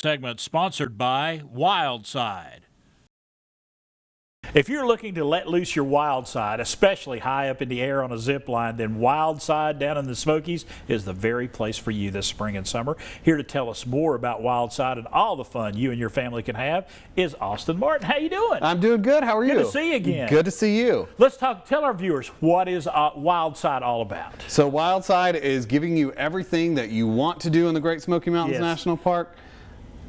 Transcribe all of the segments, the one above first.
segment sponsored by Wildside. If you're looking to let loose your wild side, especially high up in the air on a zip line, then Wildside down in the Smokies is the very place for you this spring and summer. Here to tell us more about Wildside and all the fun you and your family can have is Austin Martin. How you doing? I'm doing good. How are you? Good to see you again. Good to see you. Let's tell our viewers, what is Wildside all about? So Wildside is giving you everything that you want to do in the Great Smoky Mountains National Park.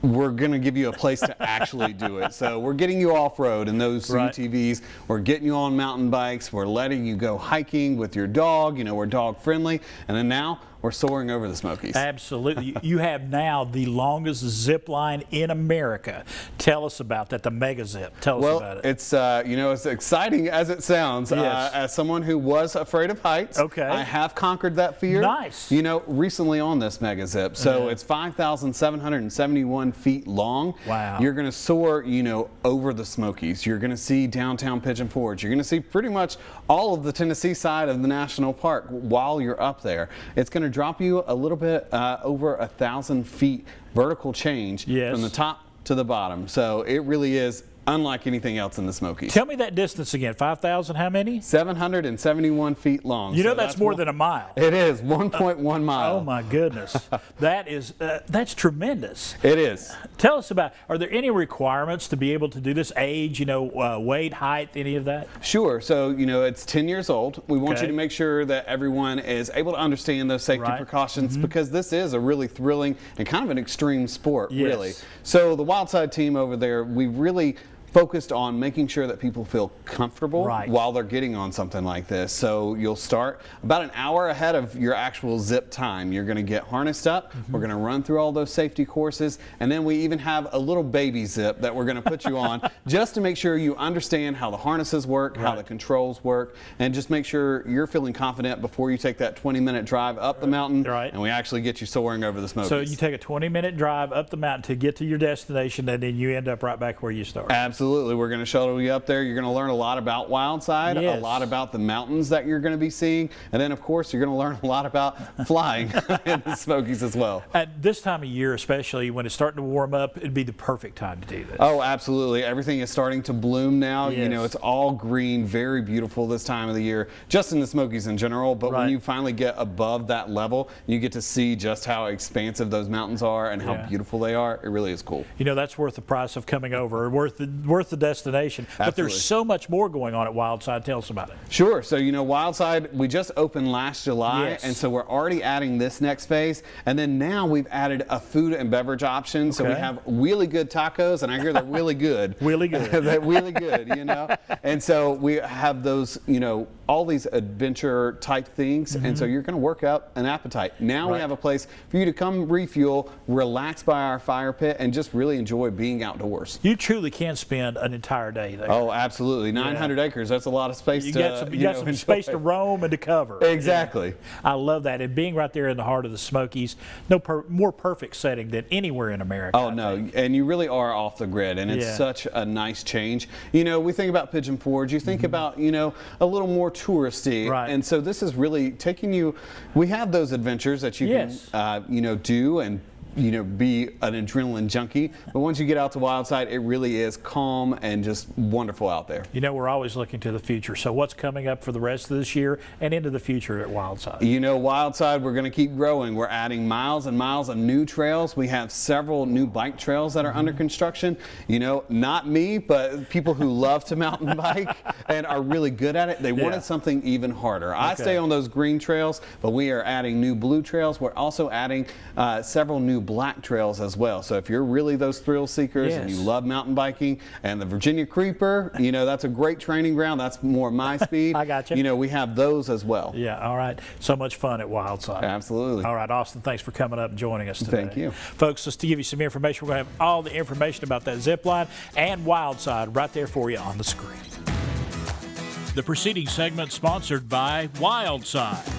We're going to give you a place to actually do it. So we're getting you off-road in those UTVs. We're getting you on mountain bikes. We're letting you go hiking with your dog. You know, we're dog friendly. And then now we're soaring over the Smokies. Absolutely. You have now the longest zip line in America. Tell us about that, the Mega Zip. Tell us about it. It's, you know, as exciting as it sounds. Yes. As someone who was afraid of heights, I have conquered that fear. Nice. You know, recently on this Mega Zip. So it's 5,771 feet long. Wow. You're going to soar, you know, over the Smokies. You're going to see downtown Pigeon Forge. You're going to see pretty much all of the Tennessee side of the national park while you're up there. It's going to drop you a little bit over 1,000 feet vertical change from the top to the bottom. So it really is unlike anything else in the Smokies. Tell me that distance again. 5,000 how many? 771 feet long. You know, that's more than a mile. It is 1.1 mile. Oh my goodness. That is that's tremendous. It is. Tell us about, are there any requirements to be able to do this? Age, you know, weight, height, any of that? Sure. So, you know, it's 10 years old. We want you to make sure that everyone is able to understand those safety precautions because this is a really thrilling and kind of an extreme sport, really. So the Wildside team over there, we really focused on making sure that people feel comfortable while they're getting on something like this. So you'll start about an hour ahead of your actual zip time. You're going to get harnessed up. We're going to run through all those safety courses. And then we even have a little baby zip that we're going to put you on just to make sure you understand how the harnesses work, how the controls work, and just make sure you're feeling confident before you take that 20-minute drive up the mountain and we actually get you soaring over the Smokies. So you take a 20-minute drive up the mountain to get to your destination, and then you end up right back where you started. Absolutely. We're going to shuttle you up there. You're going to learn a lot about Wildside, a lot about the mountains that you're going to be seeing, and then of course you're going to learn a lot about flying in the Smokies as well. At this time of year, especially when it's starting to warm up, it'd be the perfect time to do this. Oh, absolutely. Everything is starting to bloom now. You know, it's all green, very beautiful this time of the year, just in the Smokies in general, but when you finally get above that level, you get to see just how expansive those mountains are and how beautiful they are. It really is cool. You know, that's worth the price of coming over, worth the destination. But there's so much more going on at Wildside. Tell us about it. Sure. So, you know, Wildside, we just opened last July, and so we're already adding this next phase. And then now we've added a food and beverage option. So we have really good tacos, and I hear they're really good. Really good. They're really good, you know. And so we have those, you know, all these adventure type things. And so you're going to work up an appetite. Now we have a place for you to come refuel, relax by our fire pit, and just really enjoy being outdoors. You truly can spend an entire day there. Oh, absolutely. 900 acres. That's a lot of space you got some space to roam and to cover. Exactly. I love that. And being right there in the heart of the Smokies, no more perfect setting than anywhere in America. Oh, no. And you really are off the grid, and it's such a nice change. You know, we think about Pigeon Forge. You think about, you know, a little more touristy. And so this is really taking you, we have those adventures that you can, you know, do and you know, be an adrenaline junkie. But once you get out to Wildside, it really is calm and just wonderful out there. You know, we're always looking to the future. So what's coming up for the rest of this year and into the future at Wildside? You know, Wildside, we're going to keep growing. We're adding miles and miles of new trails. We have several new bike trails that are under construction. You know, not me, but people who love to mountain bike and are really good at it. They wanted something even harder. I stay on those green trails, but we are adding new blue trails. We're also adding several new black trails as well. So if you're really those thrill seekers and you love mountain biking, and the Virginia Creeper, you know, that's a great training ground. That's more my speed. I got you. You know, we have those as well. Yeah, all right. So much fun at Wildside. Absolutely. All right, Austin, thanks for coming up and joining us today. Thank you. Folks, just to give you some information, we're going to have all the information about that zip line and Wildside right there for you on the screen. The preceding segment sponsored by Wildside.